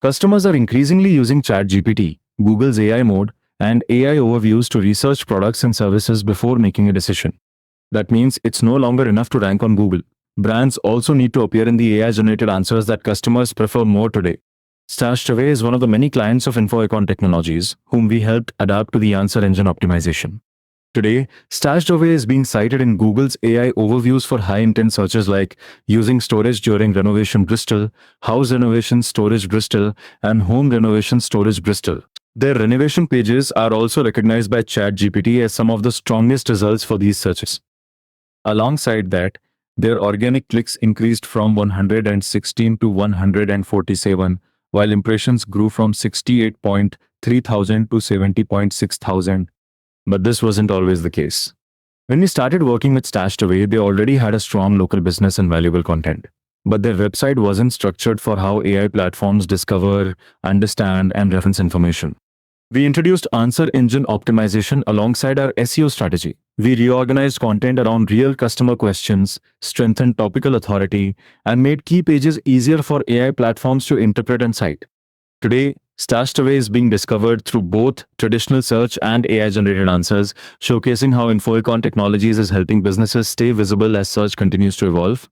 Customers are increasingly using ChatGPT, Google's AI mode, and AI overviews to research products and services before making a decision. That means it's no longer enough to rank on Google. Brands also need to appear in the AI-generated answers that customers prefer more today. Stashed Away is one of the many clients of Infoicon Technologies, whom we helped adapt to the answer engine optimization. Today, Stashed Away is being cited in Google's AI overviews for high-intent searches like using storage during renovation Bristol, house renovation storage Bristol, and home renovation storage Bristol. Their renovation pages are also recognized by ChatGPT as some of the strongest results for these searches. Alongside that, their organic clicks increased from 116 to 147, while impressions grew from 68.3 thousand to 70.6 thousand. But this wasn't always the case. When we started working with Stashed Away, they already had a strong local business and valuable content. But their website wasn't structured for how AI platforms discover, understand, and reference information. We introduced answer engine optimization alongside our SEO strategy. We reorganized content around real customer questions, strengthened topical authority, and made key pages easier for AI platforms to interpret and cite. Today, Stashed Away is being discovered through both traditional search and AI-generated answers, showcasing how Infoicon Technologies is helping businesses stay visible as search continues to evolve.